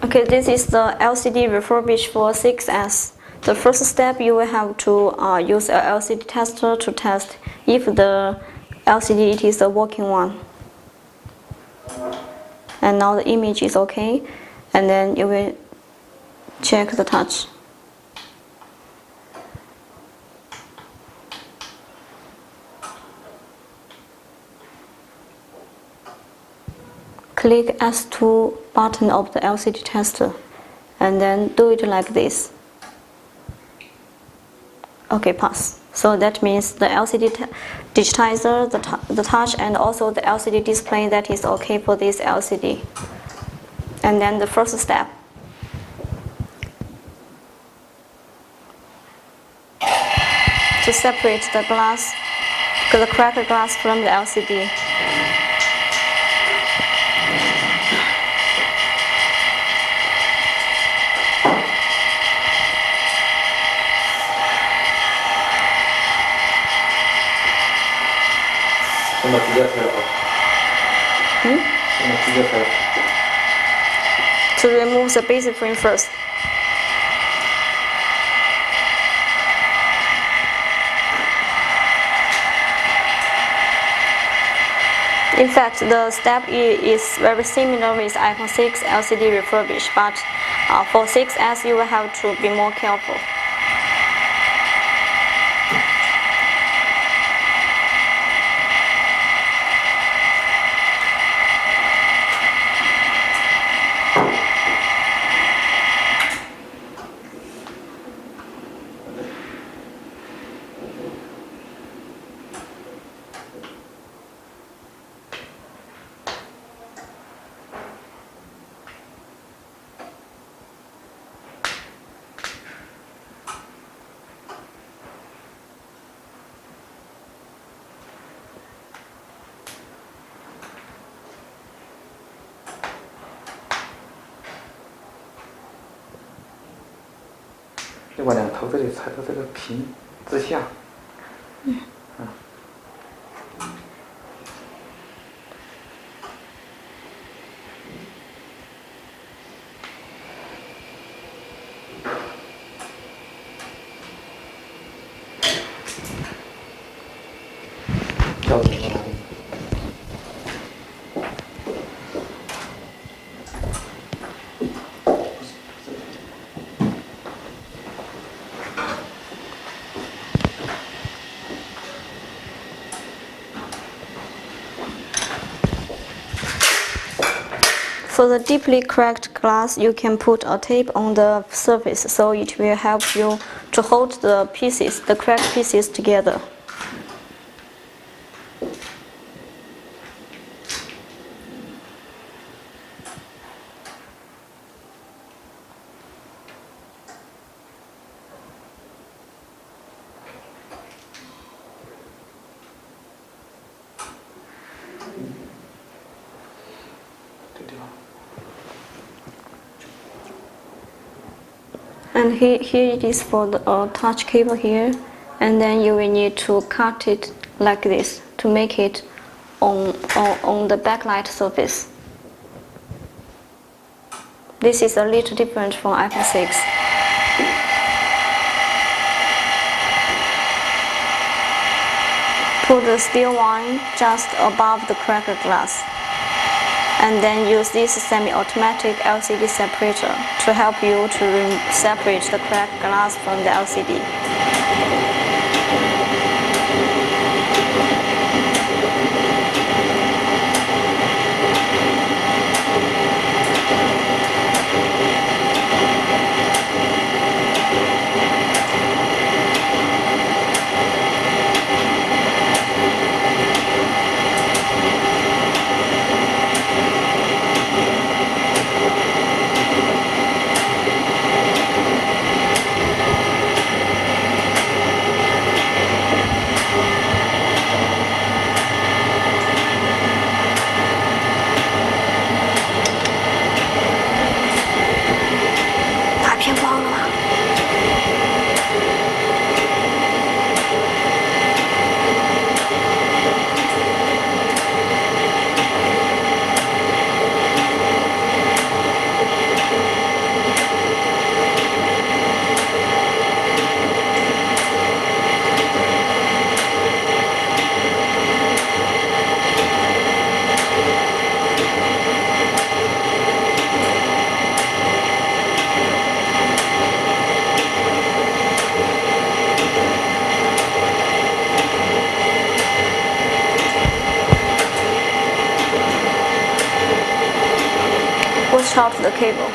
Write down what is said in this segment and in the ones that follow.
Okay, this is the LCD Refurbish for 6S. The first step, you will have to use a LCD tester to test if the LCD it is a working one. And now the image is okay, and then you will check the touch. Click S2 button of the LCD tester, and then do it like this. Okay, pass. So that means the LCD digitizer, the touch, and also the LCD display, that is okay for this LCD. And then the first step. To separate the glass, the cracked glass from the LCD. To remove the basic frame first. In fact, the step is very similar with iPhone 6 LCD Refurbish, but for 6S you will have to be more careful.把两头这里裁到这个屏之下。调整到哪里？ For the deeply cracked glass, you can put a tape on the surface, so it will help you to hold the pieces, the cracked pieces together. And here it is for the touch cable here, and then you will need to cut it like this to make it on the backlight surface. This is a little different from iPhone 6. Put the steel one just above the cracked glass, and then use this semi-automatic LCD separator to help you to separate the cracked glass from the LCD. push out the cable.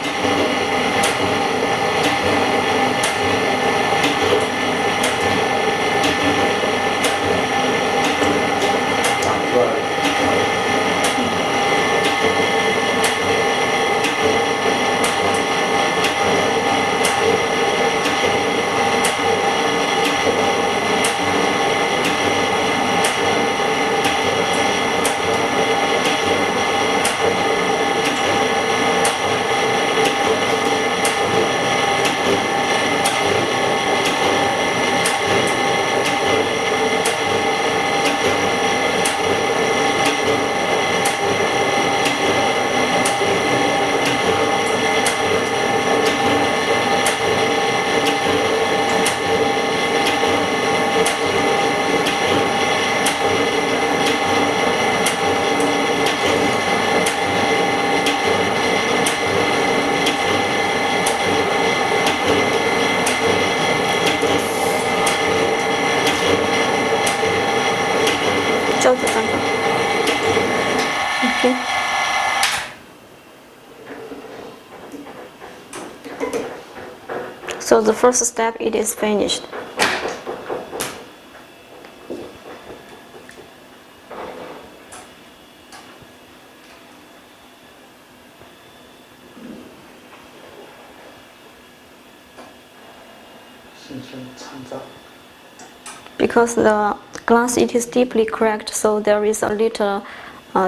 Okay. So the first step, it is finished. Because the glass, it is deeply cracked, so there is a little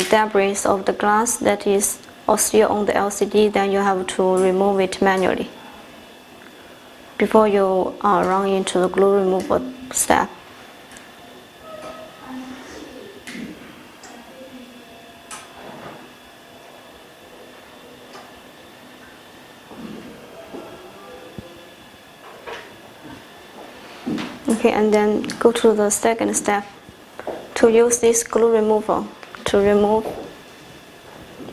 debris of the glass that is still on the LCD. Then you have to remove it manually before you run into the glue removal step. Okay, and then go to the second step, to use this glue remover to remove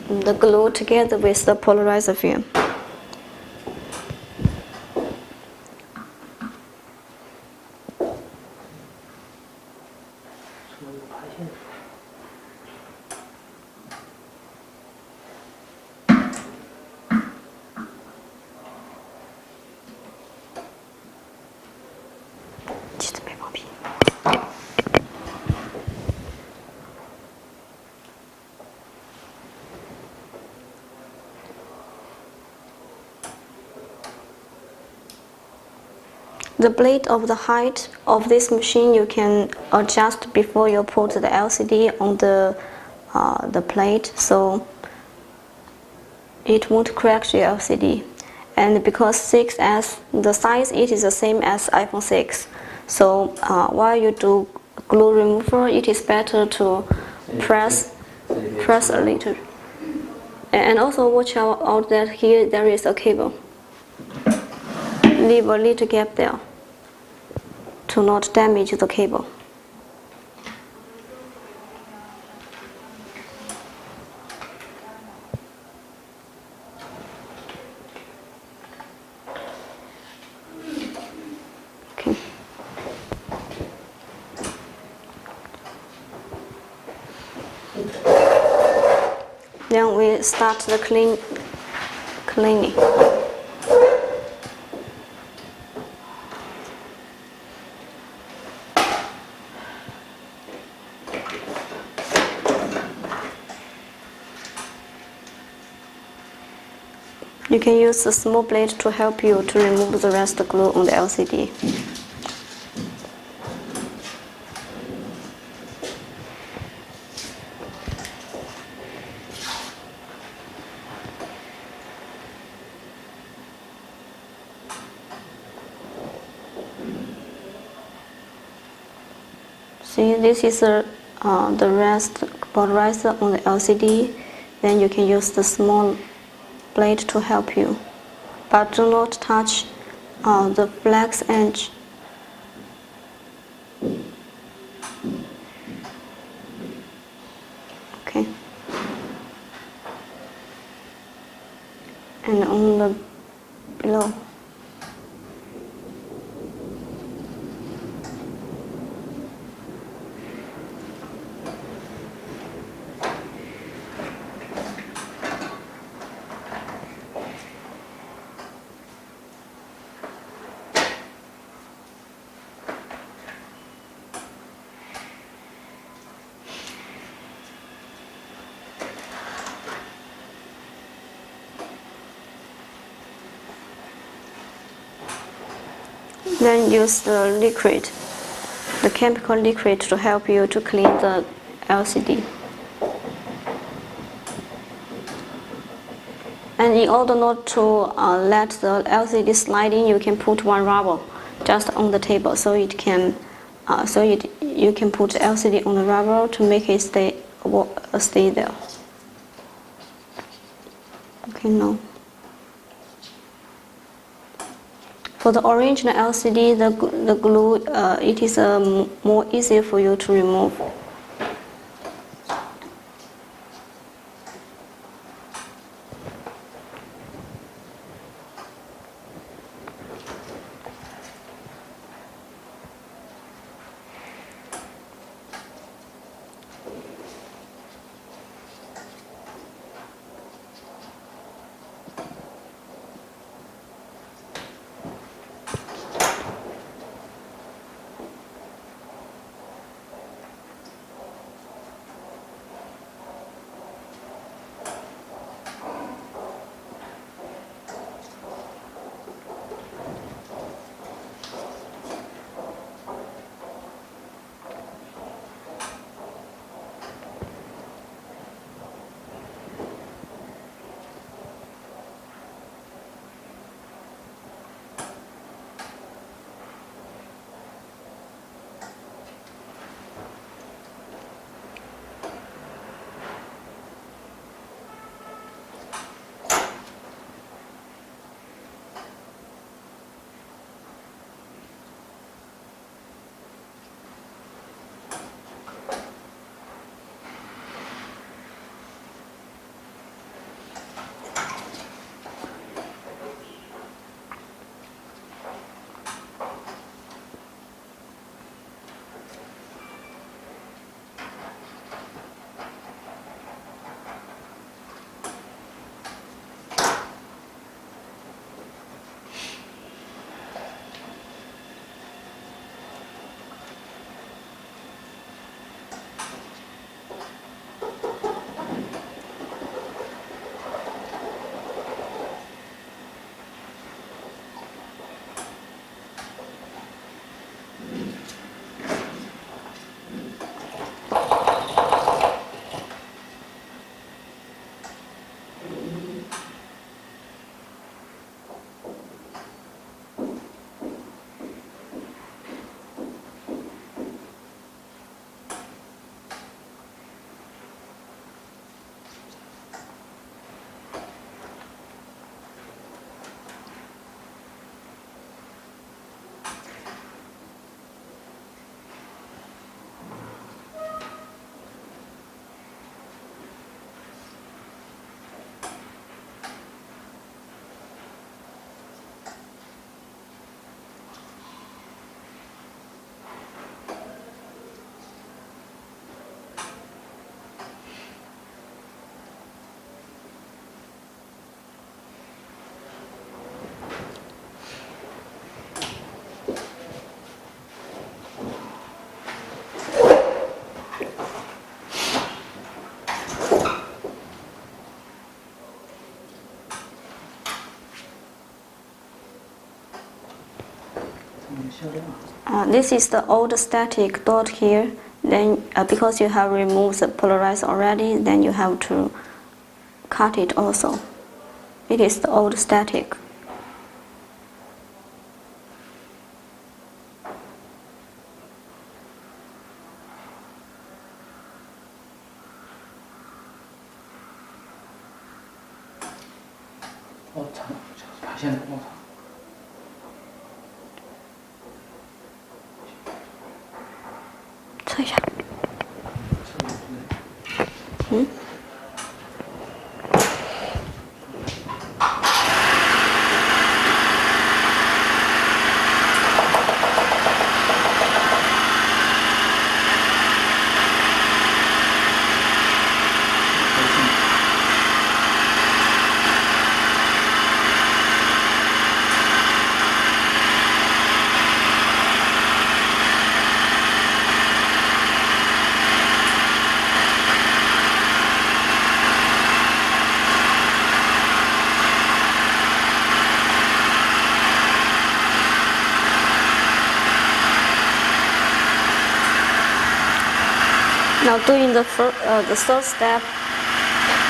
the glue together with the polarizer film. The blade of the height of this machine you can adjust before you put the LCD on the plate, so it won't crack the LCD. And because 6S, the size, it is the same as iPhone 6. So while you do glue removal, it is better to press a little. And also watch out that here there is a cable. Leave a little gap there to not damage the cable. Okay. Then we start the cleaning. You can use a small blade to help you to remove the rest of the glue on the LCD. See, this is the rest polarizer on the LCD. Then you can use the small blade to help you, but do not touch the flex edge. Okay. And on the below. Then use the liquid, the chemical liquid, to help you to clean the LCD. And in order not to let the LCD slide in, you can put one rubber just on the table, so you can put LCD on the rubber to make it stay there. Okay, now. For the original LCD, the glue, it is more easier for you to remove. This is the old static dot here. Then because you have removed the polarizer already, then you have to cut it also. It is the old static. Now doing the third step,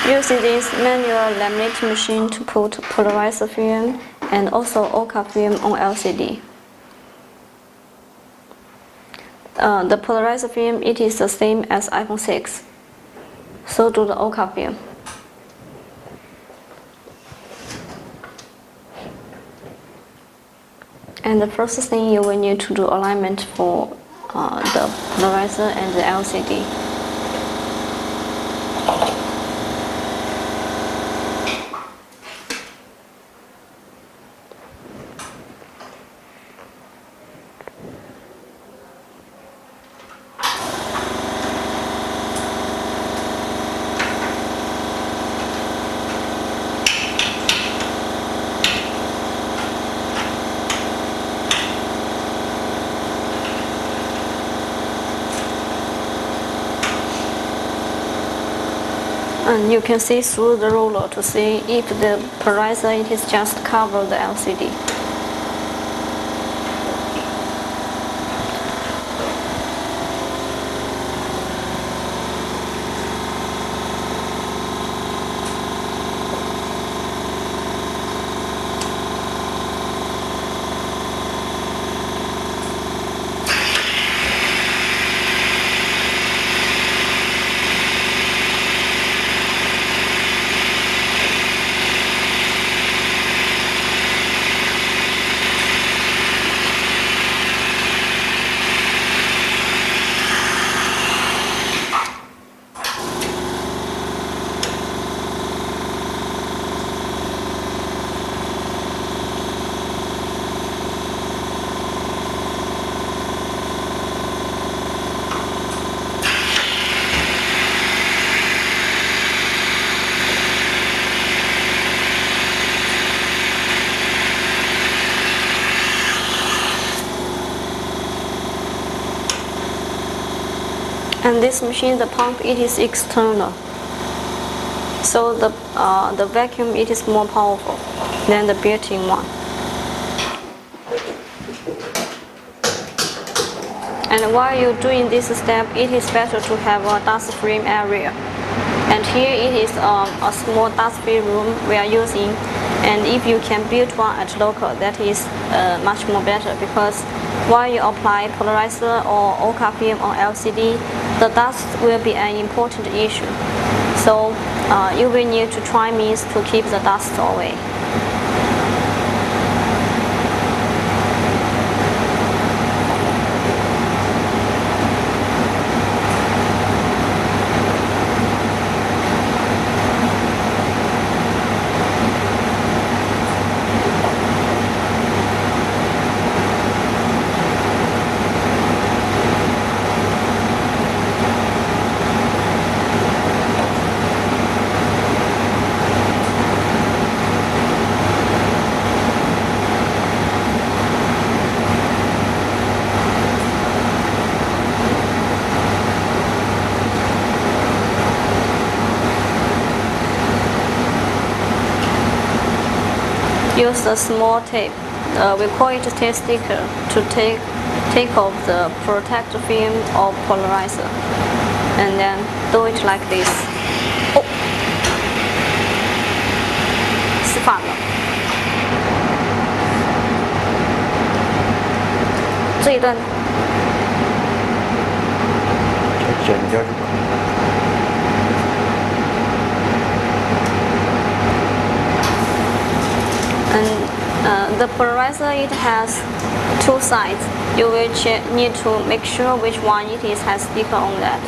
using this manual laminating machine to put polarizer film and also OCA film on LCD. The polarizer film, it is the same as iPhone 6. So do the OCA film. And the first thing you will need to do alignment for the polarizer and the LCD. And you can see through the roller to see if the polarizer it is just cover the LCD. And this machine, the pump, it is external. So the vacuum, it is more powerful than the built-in one. And while you're doing this step, it is better to have a dust-free area. And here it is a small dust-free room we are using. And if you can build one at local, that is much more better, because while you apply polarizer or OCA film on LCD, the dust will be an important issue. So you will need to try means to keep the dust away. Use a small tape, we call it a tape sticker, to take off the protective film or polarizer, and then do it like this. Oh, 失反了，这一段卷掉就可以。And the polarizer, it has two sides. You will need to make sure which one it is has sticker on that.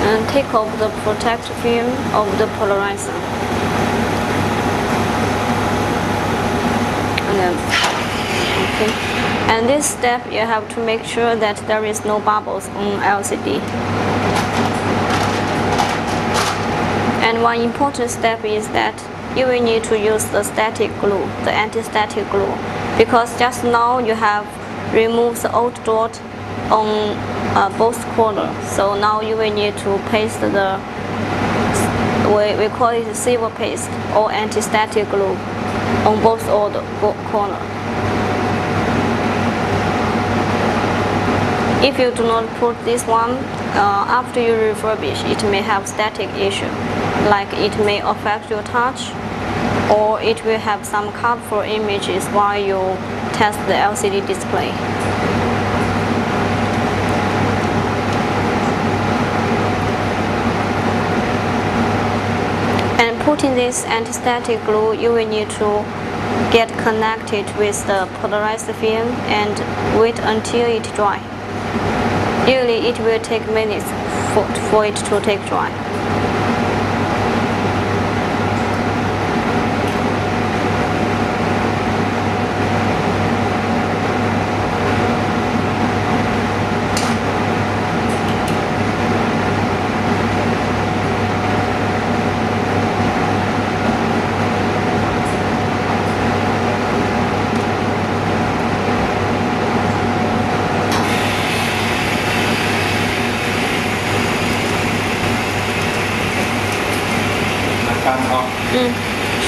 And take off the protective film of the polarizer, and then And this step, you have to make sure that there is no bubbles on LCD. And one important step is that you will need to use the static glue, the anti-static glue, because just now you have removed the old dot on both corners. So now you will need to paste the, we call it silver paste or anti-static glue on both corners. If you do not put this one, after you refurbish, it may have static issue, like it may affect your touch, or it will have some colorful images while you test the LCD display. And putting this anti-static glue, you will need to get connected with the polarized film and wait until it dry. Usually it will take minutes for it to take dry.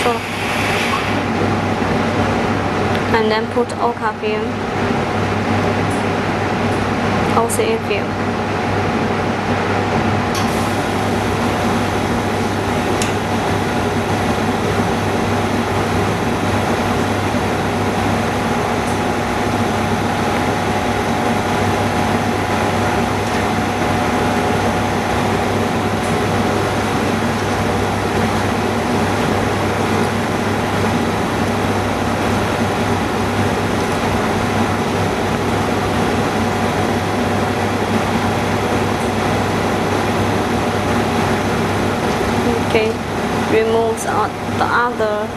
Sure. And then put Oka film, OCA film. Okay, removes the other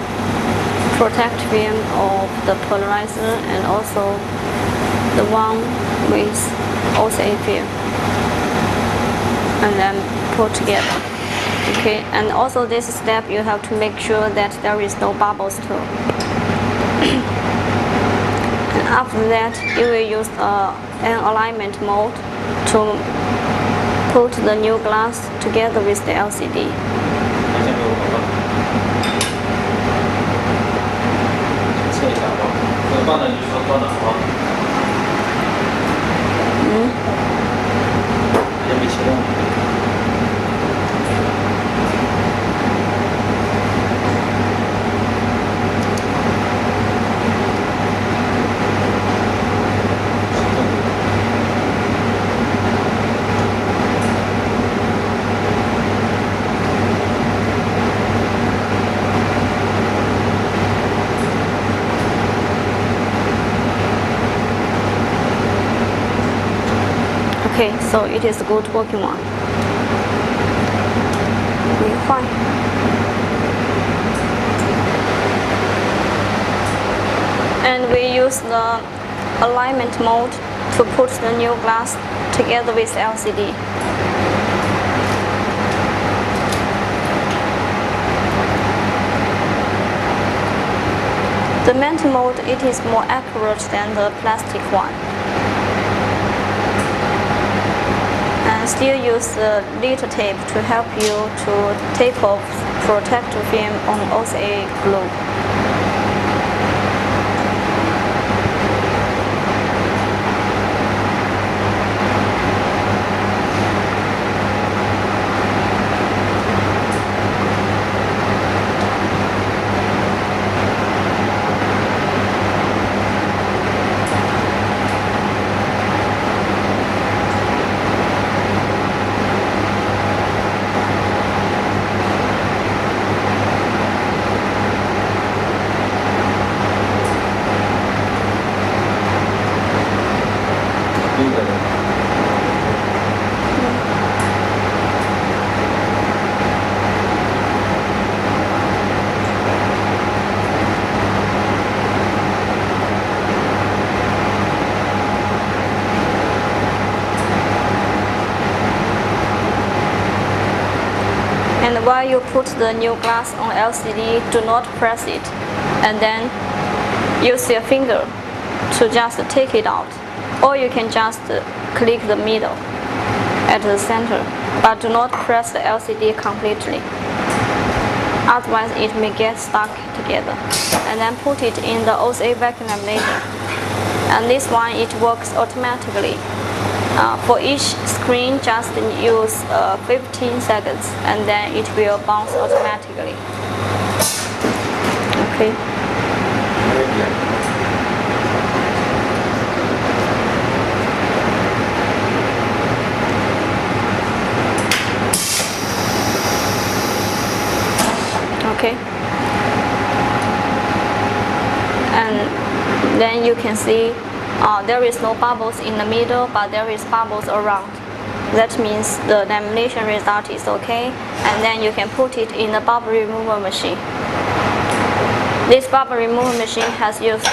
protect film of the polarizer and also the one with OCA film, and then put together. Okay, and also this step you have to make sure that there is no bubbles too. And after that, you will use an alignment mode to put the new glass together with the LCD. Okay, so it is a good working one. Fine. And we use the alignment mode to put the new glass together with LCD. The matte mode, it is more accurate than the plastic one. And still use the little tape to help you to tape off protective film on OCA glue. you put the new glass on LCD, do not press it, and then use your finger to just take it out. Or you can just click the middle at the center, but do not press the LCD completely. Otherwise it may get stuck together. And then put it in the OCA vacuum laminator. And this one, it works automatically. For each screen, just use 15 seconds and then it will bounce automatically. Okay. Okay. And then you can see there is no bubbles in the middle, but there is bubbles around. That means the lamination result is okay, and then you can put it in the bubble removal machine. This bubble removal machine has used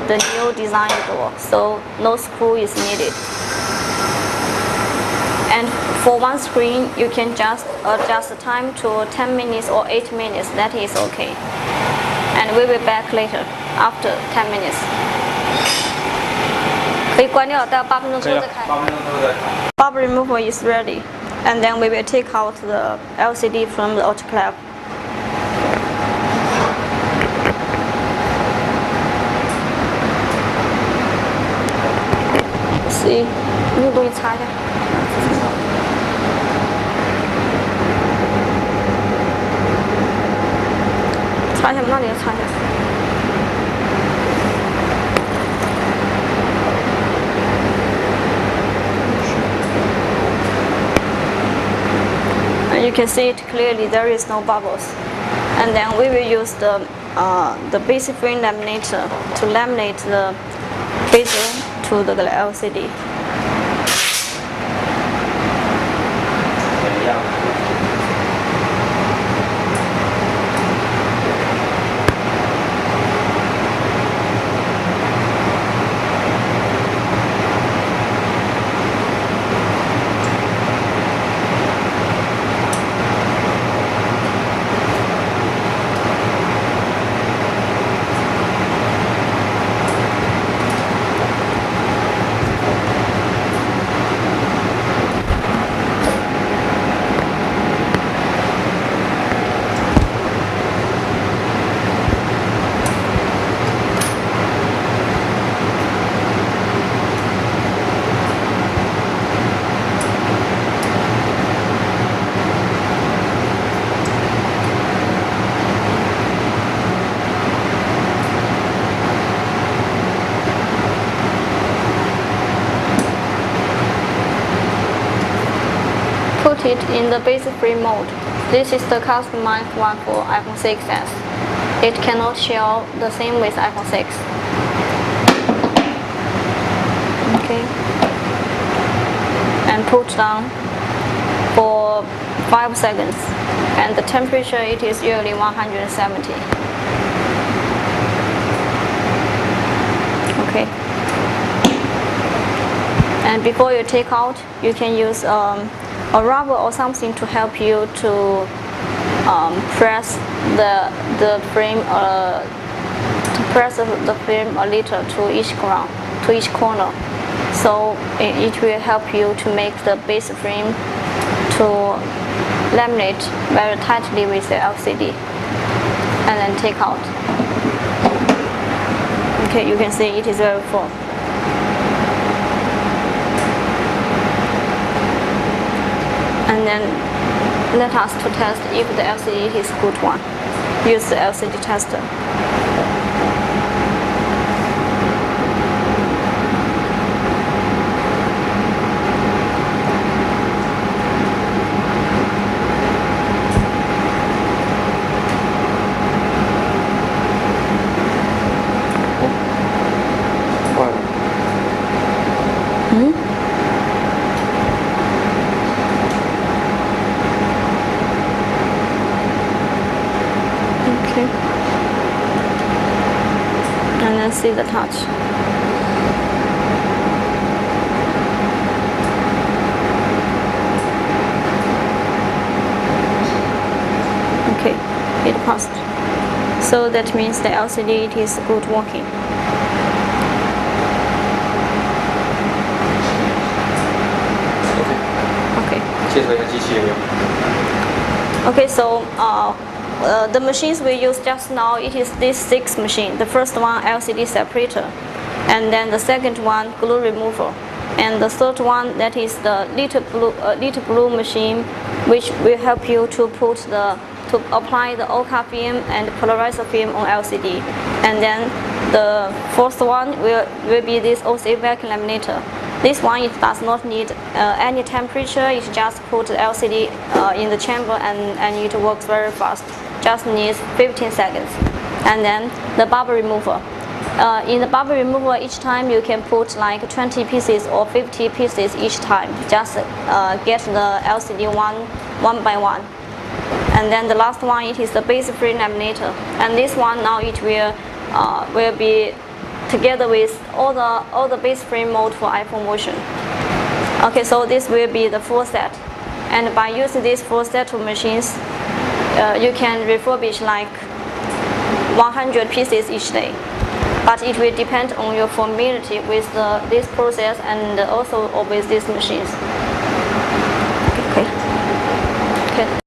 the new design door, so no screw is needed. And for one screen, you can just adjust the time to 10 minutes or 8 minutes, that is okay. And we will be back later, after 10 minutes. 可以关掉，待8分钟之后再开。8分钟之后再开。Bubble removal is ready, and then we will take out the LCD from the autoclave. See, 你有东西擦一下。擦一下，那里也擦一下。You can see it clearly, there is no bubbles. And then we will use the basic frame laminator to laminate the bezel to the LCD. Put it in the basic frame mode. This is the customized one for iPhone 6s. It cannot share the same with iPhone 6. Okay. And put down for 5 seconds. And the temperature, it is usually 170. Okay. And before you take out, you can use a rubber or something to help you to press the frame the frame a little to each ground, to each corner. So it will help you to make the base frame to laminate very tightly with the LCD, and then take out. Okay, you can see it is very full. And then let us to test if the LCD is good one. Use the LCD tester. And then see the touch. passed. So that means the LCD it is good working. OK， Okay. 介绍一下机器有没有？ Okay, so the machines we use just now, it is this 6 machine. The first one LCD separator, and then the second one glue remover, and the third one that is the little blue machine, which will help you to apply the OCA film and polarizer film on LCD. And then the fourth one will be this OC vacuum laminator. This one it does not need any temperature. It just put the LCD in the chamber and it works very fast. Just needs 15 seconds. And then the bubble remover. In the bubble remover, each time you can put like 20 pieces or 50 pieces each time. Just get the LCD one by one. And then the last one, it is the base frame laminator. And this one now it will be together with all the base frame mode for iPhone motion. Okay, so this will be the full set. And by using this full set of machines, you can refurbish like 100 pieces each day. But it will depend on your familiarity with this process and also with these machines. Okay.